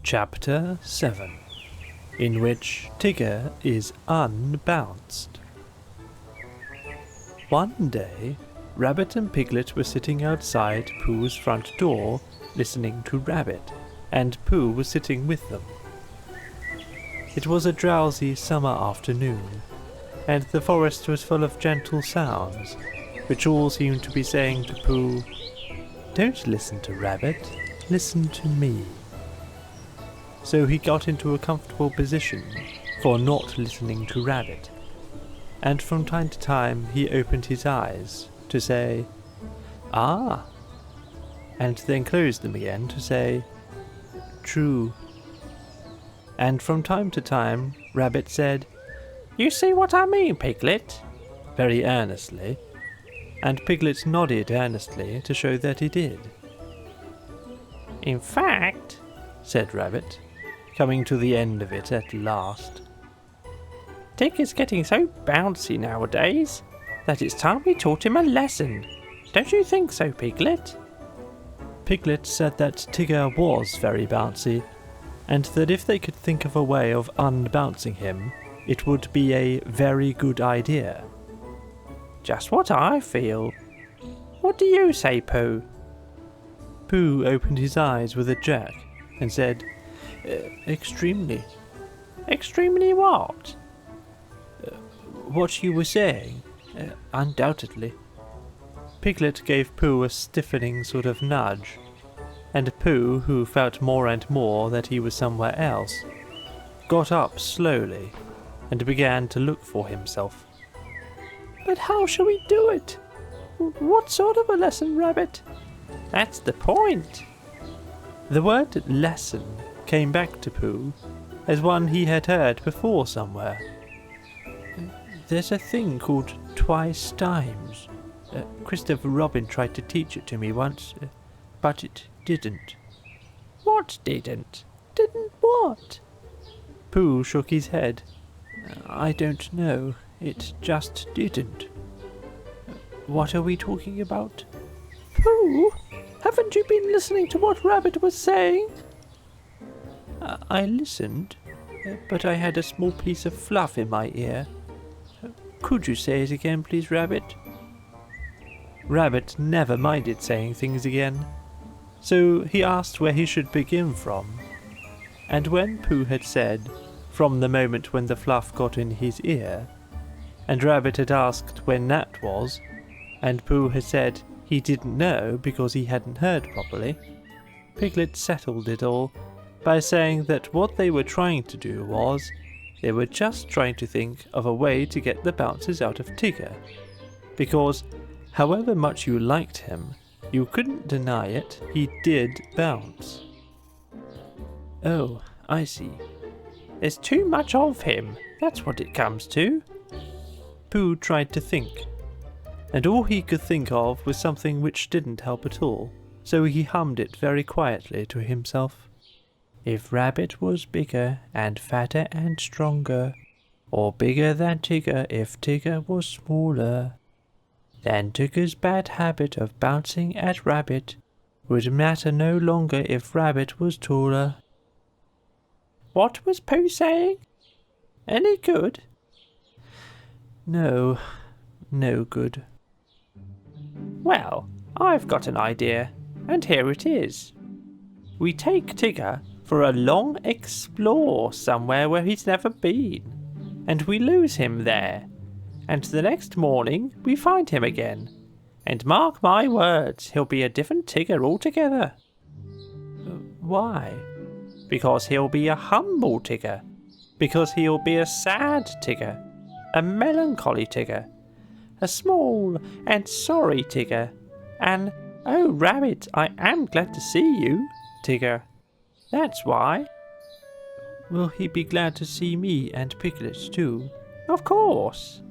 Chapter 7, in which Tigger is unbounced. One day, Rabbit and Piglet were sitting outside Pooh's front door, listening to Rabbit, and Pooh was sitting with them. It was a drowsy summer afternoon, and the forest was full of gentle sounds, which all seemed to be saying to Pooh, "Don't listen to Rabbit, listen to me." So he got into a comfortable position for not listening to Rabbit, and from time to time he opened his eyes to say, "Ah," and then closed them again to say, "True." And from time to time Rabbit said, "You see what I mean, Piglet?" very earnestly, and Piglet nodded earnestly to show that he did. "In fact," said Rabbit, coming to the end of it at last, "Tigger's getting so bouncy nowadays that it's time we taught him a lesson. Don't you think so, Piglet?" Piglet said that Tigger was very bouncy, and that if they could think of a way of unbouncing him, it would be a very good idea. "Just what I feel. What do you say, Pooh?" Pooh opened his eyes with a jerk and said, "Extremely." "Extremely what?" "What you were saying, undoubtedly." Piglet gave Pooh a stiffening sort of nudge, and Pooh, who felt more and more that he was somewhere else, got up slowly and began to look for himself. "But how shall we do it? What sort of a lesson, Rabbit?" "That's the point." The word lesson came back to Pooh as one he had heard before somewhere. "There's a thing called twice times. Christopher Robin tried to teach it to me once, but it didn't." "What didn't?" "Didn't what?" Pooh shook his head. "I don't know. It just didn't." "What are we talking about?" "Pooh, haven't you been listening to what Rabbit was saying?" "I listened, but I had a small piece of fluff in my ear. Could you say it again, please, Rabbit?" Rabbit never minded saying things again, so he asked where he should begin from. And when Pooh had said, from the moment when the fluff got in his ear, and Rabbit had asked when that was, and Pooh had said he didn't know because he hadn't heard properly, Piglet settled it all by saying that what they were trying to do was, they were just trying to think of a way to get the bounces out of Tigger, because however much you liked him, you couldn't deny it, he did bounce. "Oh, I see. There's too much of him, that's what it comes to." Pooh tried to think, and all he could think of was something which didn't help at all, so he hummed it very quietly to himself. "If Rabbit was bigger and fatter and stronger, or bigger than Tigger if Tigger was smaller, then Tigger's bad habit of bouncing at Rabbit would matter no longer if Rabbit was taller." "What was Pooh saying? Any good?" "No, no good." "Well, I've got an idea, and here it is. We take Tigger for a long explore somewhere where he's never been, and we lose him there, and the next morning we find him again, and mark my words, he'll be a different Tigger altogether." "Why?" "Because he'll be a humble Tigger, because he'll be a sad Tigger, a melancholy Tigger, a small and sorry Tigger, and 'Oh, Rabbit, I am glad to see you,' Tigger. That's why." "Will he be glad to see me and Piglet too?" "Of course."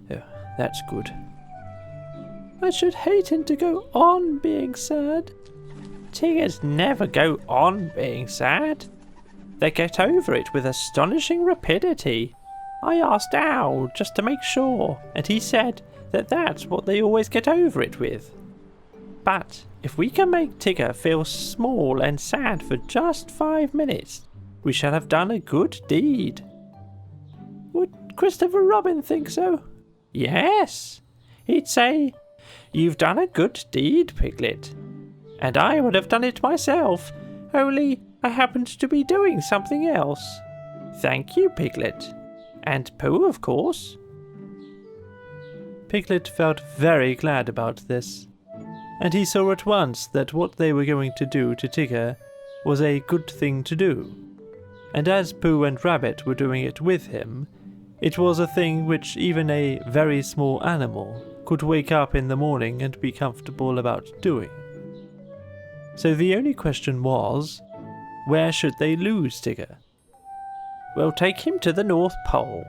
"Oh, that's good." "I should hate him to go on being sad." "Tiggers never go on being sad. They get over it with astonishing rapidity. I asked Owl just to make sure, and he said that that's what they always get over it with." But if we can make Tigger feel small and sad for just 5 minutes, we shall have done a good deed. Would Christopher Robin think so? Yes. He'd say, "You've done a good deed, Piglet. And I would have done it myself, only I happened to be doing something else. Thank you, Piglet. And Pooh, of course." Piglet felt very glad about this, and he saw at once that what they were going to do to Tigger was a good thing to do. And as Pooh and Rabbit were doing it with him, it was a thing which even a very small animal could wake up in the morning and be comfortable about doing. So the only question was, where should they lose Tigger? "We'll take him to the North Pole,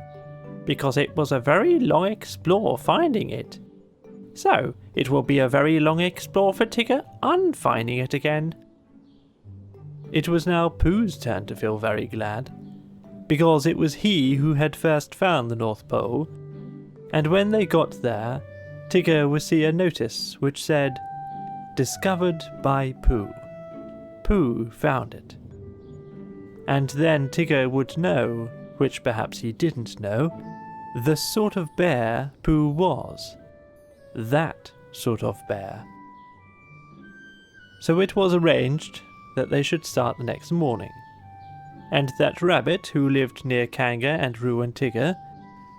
because it was a very long explore finding it. So it will be a very long explore for Tigger unfinding it again." It was now Pooh's turn to feel very glad, because it was he who had first found the North Pole, and when they got there, Tigger would see a notice which said, "Discovered by Pooh. Pooh found it." And then Tigger would know, which perhaps he didn't know, the sort of bear Pooh was. That sort of bear. So it was arranged that they should start the next morning, and that Rabbit, who lived near Kanga and Roo and Tigger,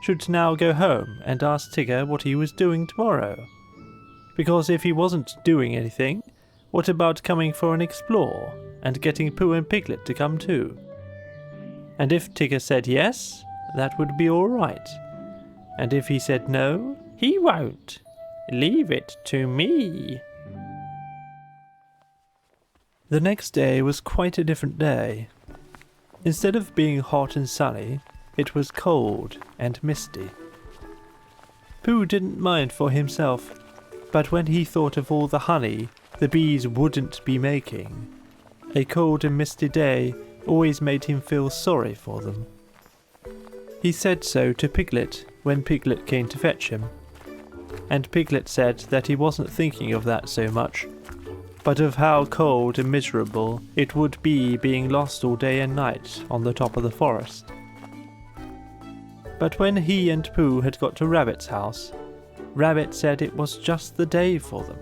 should now go home and ask Tigger what he was doing tomorrow. Because if he wasn't doing anything, what about coming for an explore and getting Pooh and Piglet to come too? And if Tigger said yes, that would be all right. And if he said no, he won't. Leave it to me. The next day was quite a different day. Instead of being hot and sunny, it was cold and misty. Pooh didn't mind for himself, but when he thought of all the honey the bees wouldn't be making, a cold and misty day always made him feel sorry for them. He said so to Piglet when Piglet came to fetch him, and Piglet said that he wasn't thinking of that so much, but of how cold and miserable it would be being lost all day and night on the top of the forest. But when he and Pooh had got to Rabbit's house, Rabbit said it was just the day for them,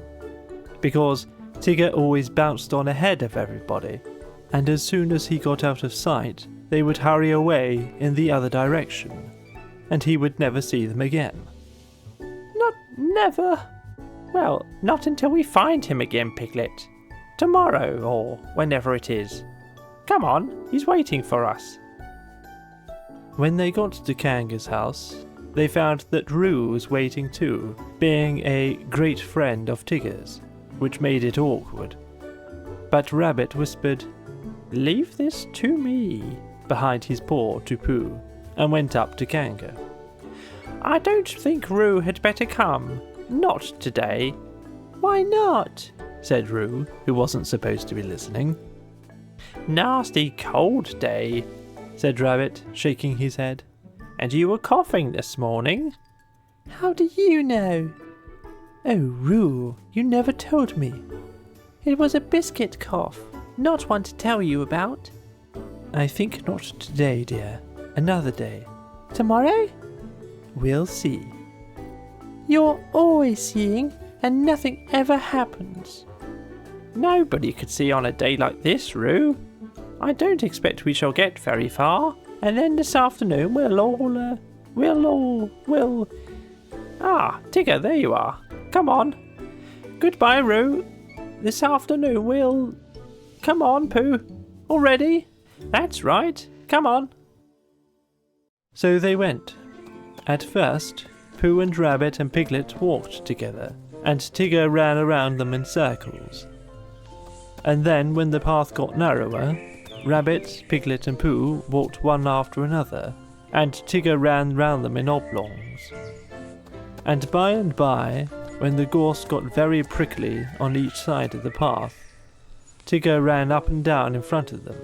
because Tigger always bounced on ahead of everybody, and as soon as he got out of sight, they would hurry away in the other direction, and he would never see them again. "Not never. Well, not until we find him again, Piglet. Tomorrow, or whenever it is. Come on, he's waiting for us." When they got to Kanga's house, they found that Roo was waiting too, being a great friend of Tigger's, which made it awkward. But Rabbit whispered, "Leave this to me," behind his paw to Pooh, and went up to Kanga. "I don't think Roo had better come. Not today." "Why not?" said Roo, who wasn't supposed to be listening. "Nasty cold day," said Rabbit, shaking his head. "And you were coughing this morning." "How do you know?" "Oh, Roo, you never told me." "It was a biscuit cough, not one to tell you about." "I think not today, dear. Another day." "Tomorrow?" "We'll see." "You're always seeing, and nothing ever happens." "Nobody could see on a day like this, Roo. I don't expect we shall get very far, and then this afternoon Ah, Tigger, there you are. Come on. Goodbye, Roo. This afternoon we'll... Come on, Pooh. Already? That's right. Come on." So they went. At first, Pooh and Rabbit and Piglet walked together, and Tigger ran around them in circles. And then, when the path got narrower, Rabbit, Piglet and Pooh walked one after another, and Tigger ran round them in oblongs. And by, when the gorse got very prickly on each side of the path, Tigger ran up and down in front of them,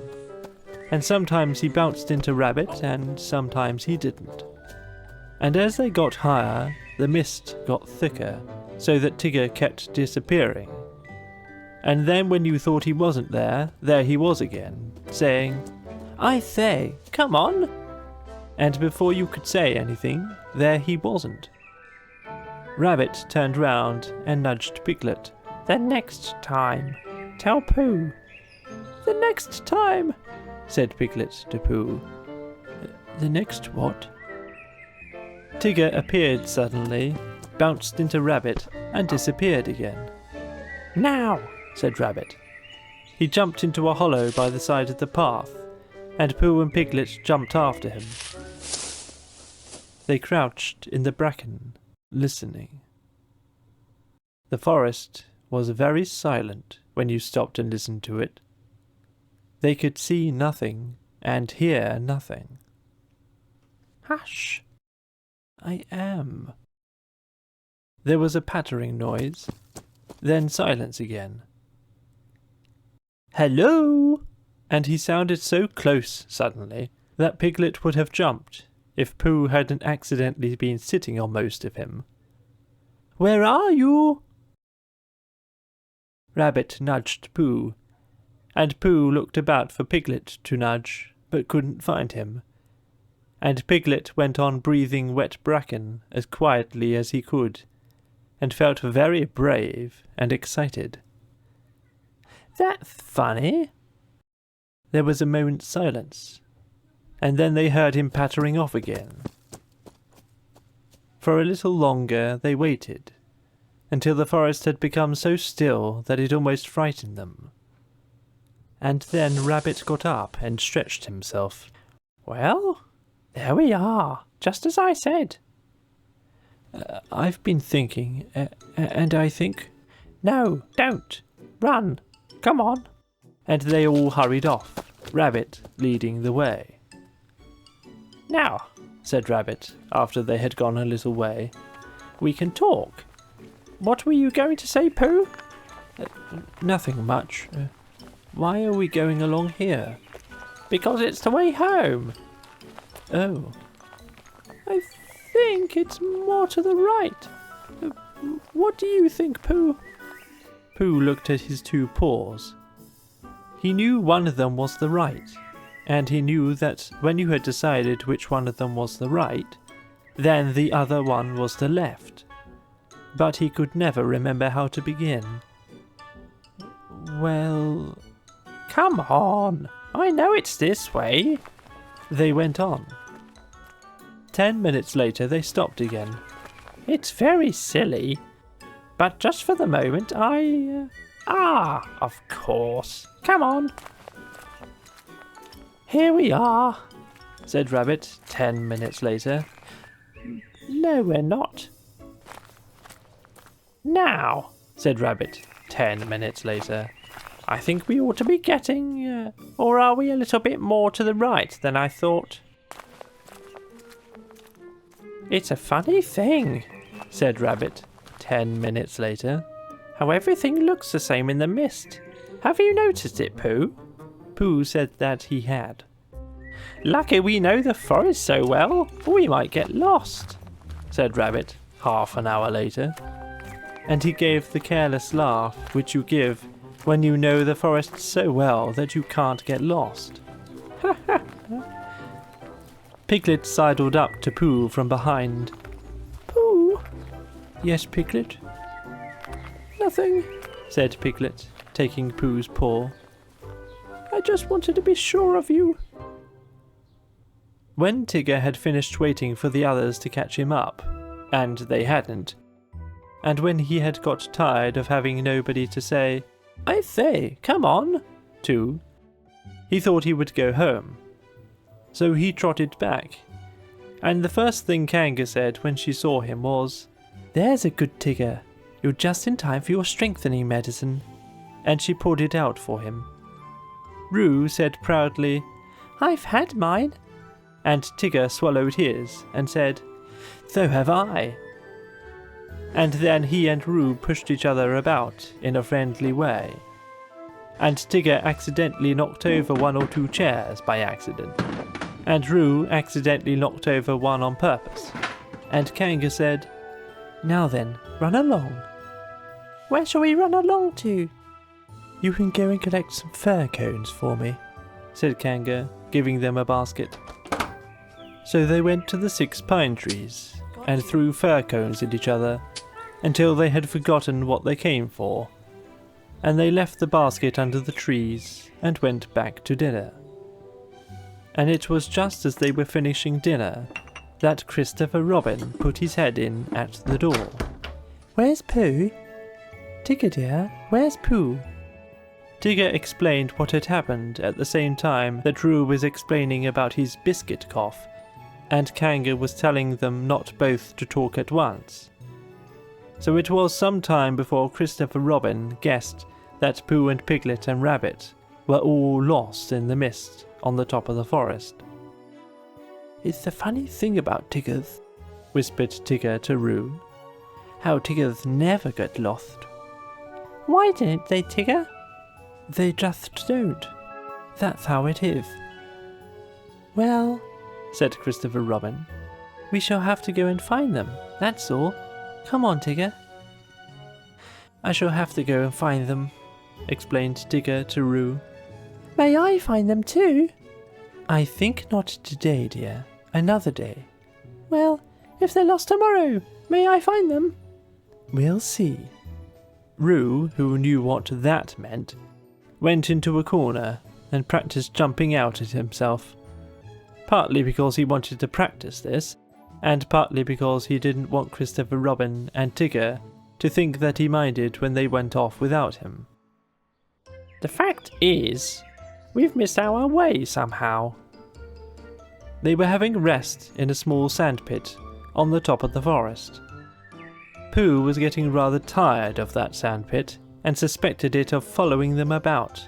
and sometimes he bounced into Rabbit and sometimes he didn't. And as they got higher, the mist got thicker, so that Tigger kept disappearing, And then when you thought he wasn't there, there he was again, saying, "I say, come on!" And before you could say anything, there he wasn't. Rabbit turned round and nudged Piglet. "The next time, tell Pooh." "The next time," said Piglet to Pooh. "The next what?" Tigger appeared suddenly, bounced into Rabbit, and disappeared again. "Now," said Rabbit. He jumped into a hollow by the side of the path, and Pooh and Piglet jumped after him. They crouched in the bracken, listening. The forest was very silent when you stopped and listened to it. They could see nothing and hear nothing. "Hush! I am." There was a pattering noise, then silence again. "Hello!" And he sounded so close suddenly that Piglet would have jumped if Pooh hadn't accidentally been sitting on most of him. "Where are you?" Rabbit nudged Pooh, and Pooh looked about for Piglet to nudge, but couldn't find him. And Piglet went on breathing wet bracken as quietly as he could, and felt very brave and excited. "That's funny." There was a moment's silence, and then they heard him pattering off again. For a little longer they waited, until the forest had become so still that it almost frightened them. And then Rabbit got up and stretched himself. "Well, there we are, just as I said." "I've been thinking, and I think—" "No, don't. Run. Come on." And they all hurried off, Rabbit leading the way. "Now," said Rabbit, after they had gone a little way, "we can talk. What were you going to say, Pooh?" "Nothing much. Why are we going along here?" "Because it's the way home." "Oh." "I think it's more to the right. What do you think, Pooh?" Pooh looked at his two paws. He knew one of them was the right, and he knew that when you had decided which one of them was the right, then the other one was the left. But he could never remember how to begin. "Well..." "Come on, I know it's this way." They went on. 10 minutes later they stopped again. "It's very silly, but just for the moment of course. Come on." "Here we are," said Rabbit 10 minutes later. "No, we're not." "Now," said Rabbit 10 minutes later. "I think we ought to be getting, or are we a little bit more to the right than I thought?" "It's a funny thing," said Rabbit 10 minutes later, "how everything looks the same in the mist. Have you noticed it, Pooh?" Pooh said that he had. "Lucky we know the forest so well, or we might get lost," said Rabbit half an hour later. And he gave the careless laugh which you give when you know the forest so well that you can't get lost. Piglet sidled up to Pooh from behind. "Pooh?" "Yes, Piglet?" "Nothing," said Piglet, taking Pooh's paw. "I just wanted to be sure of you." When Tigger had finished waiting for the others to catch him up, and they hadn't, and when he had got tired of having nobody to say, "I say, come on," to, he thought he would go home. So he trotted back, and the first thing Kanga said when she saw him was, "There's a good Tigger. You're just in time for your strengthening medicine." And she poured it out for him. Roo said proudly, "I've had mine." And Tigger swallowed his and said, "So have I." And then he and Roo pushed each other about in a friendly way. And Tigger accidentally knocked over 1 or 2 chairs by accident. And Roo accidentally knocked over one on purpose. And Kanga said, "Now then, run along." "Where shall we run along to?" You can go and collect some fir cones for me, said Kanga, giving them a basket. So they went to the 6 pine trees and threw fir cones at each other until they had forgotten what they came for, and they left the basket under the trees and went back to dinner. And it was just as they were finishing dinner that Christopher Robin put his head in at the door. Where's Pooh? Tigger dear, where's Pooh? Tigger explained what had happened at the same time that Roo was explaining about his biscuit cough, and Kanga was telling them not both to talk at once. So it was some time before Christopher Robin guessed that Pooh and Piglet and Rabbit were all lost in the mist on the top of the forest. It's the funny thing about Tiggers, whispered Tigger to Roo. How Tiggers never get lost. Why don't they, Tigger? They just don't. That's how it is. Well, said Christopher Robin, we shall have to go and find them, that's all. Come on, Tigger. I shall have to go and find them, explained Tigger to Roo. May I find them too? I think not today, dear. Another day. Well, if they're lost tomorrow, may I find them? We'll see. Roo, who knew what that meant, went into a corner and practiced jumping out at himself. Partly because he wanted to practice this, and partly because he didn't want Christopher Robin and Tigger to think that he minded when they went off without him. The fact is, we've missed our way somehow. They were having rest in a small sandpit on the top of the forest. Pooh was getting rather tired of that sandpit and suspected it of following them about,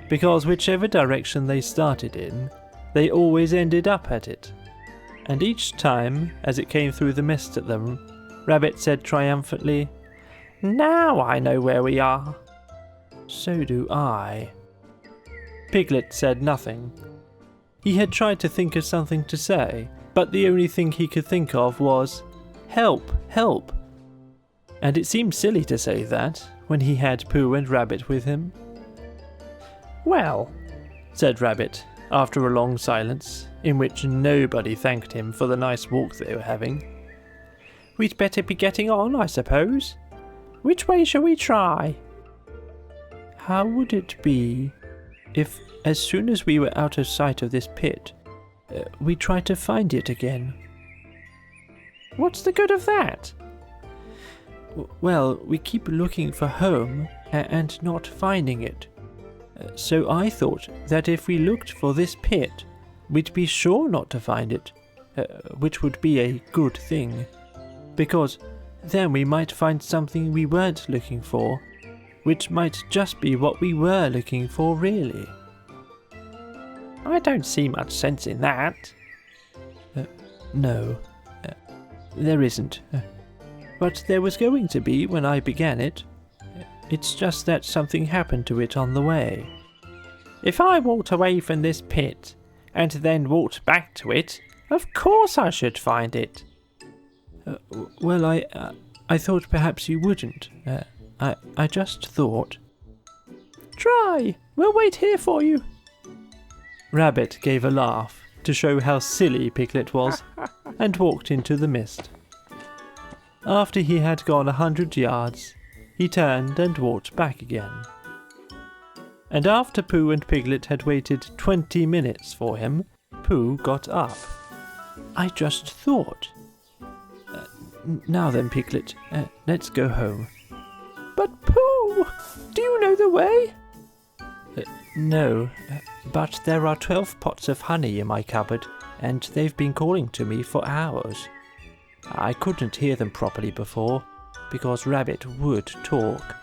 because whichever direction they started in, they always ended up at it. And each time, as it came through the mist at them, Rabbit said triumphantly, "Now I know where we are." So do I. Piglet said nothing. He had tried to think of something to say, but the only thing he could think of was, "Help, help." And it seemed silly to say that when he had Pooh and Rabbit with him. "Well," said Rabbit, after a long silence, in which nobody thanked him for the nice walk they were having, "we'd better be getting on, I suppose. Which way shall we try?" How would it be if, as soon as we were out of sight of this pit, we tried to find it again? What's the good of that? Well, we keep looking for home and not finding it. So I thought that if we looked for this pit, we'd be sure not to find it, which would be a good thing, because then we might find something we weren't looking for, which might just be what we were looking for really. I don't see much sense in that. No, there isn't. But there was going to be when I began it. It's just that something happened to it on the way. If I walked away from this pit, and then walked back to it, of course I should find it. Well, I thought perhaps you wouldn't. I just thought. Try! We'll wait here for you. Rabbit gave a laugh to show how silly Piglet was, and walked into the mist. After he had gone 100 yards, he turned and walked back again. And after Pooh and Piglet had waited 20 minutes for him, Pooh got up. I just thought. Now then, Piglet, let's go home. But Pooh, do you know the way? No, but there are 12 pots of honey in my cupboard, and they've been calling to me for hours. I couldn't hear them properly before, because Rabbit would talk.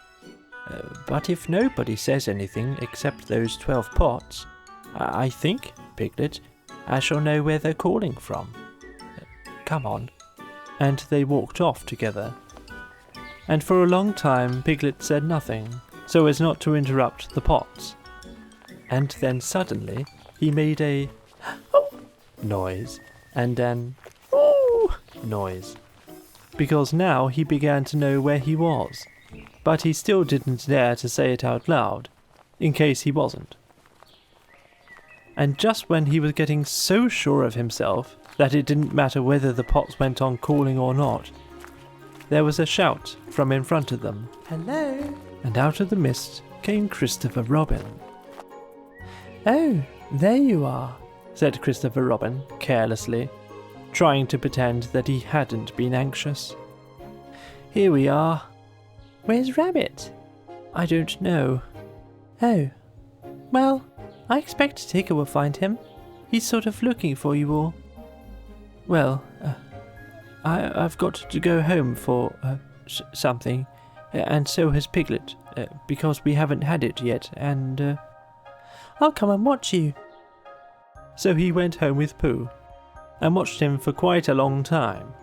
But if nobody says anything except those 12 pots, I think, Piglet, I shall know where they're calling from. Come on. And they walked off together. And for a long time Piglet said nothing, so as not to interrupt the pots. And then suddenly he made a noise, and an noise, because now he began to know where he was, but he still didn't dare to say it out loud, in case he wasn't. And just when he was getting so sure of himself that it didn't matter whether the pots went on calling or not, there was a shout from in front of them. Hello? And out of the mist came Christopher Robin. Oh, there you are, said Christopher Robin carelessly, trying to pretend that he hadn't been anxious. Here we are. Where's Rabbit? I don't know. Oh, well, I expect Tigger will find him. He's sort of looking for you all. Well, I've got to go home for something, and so has Piglet, because we haven't had it yet, and I'll come and watch you. So he went home with Pooh, and watched him for quite a long time.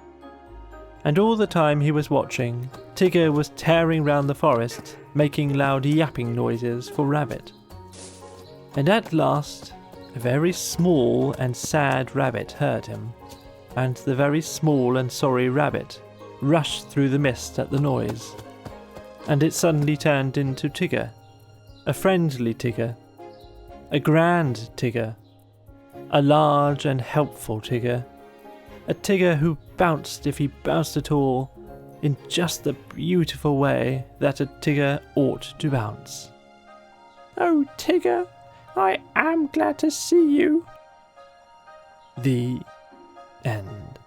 And all the time he was watching, Tigger was tearing round the forest, making loud yapping noises for Rabbit. And at last, a very small and sad rabbit heard him, and the very small and sorry rabbit rushed through the mist at the noise, and it suddenly turned into Tigger, a friendly Tigger, a grand Tigger, a large and helpful Tigger, a Tigger who bounced if he bounced at all, in just the beautiful way that a Tigger ought to bounce. Oh, Tigger, I am glad to see you. The end.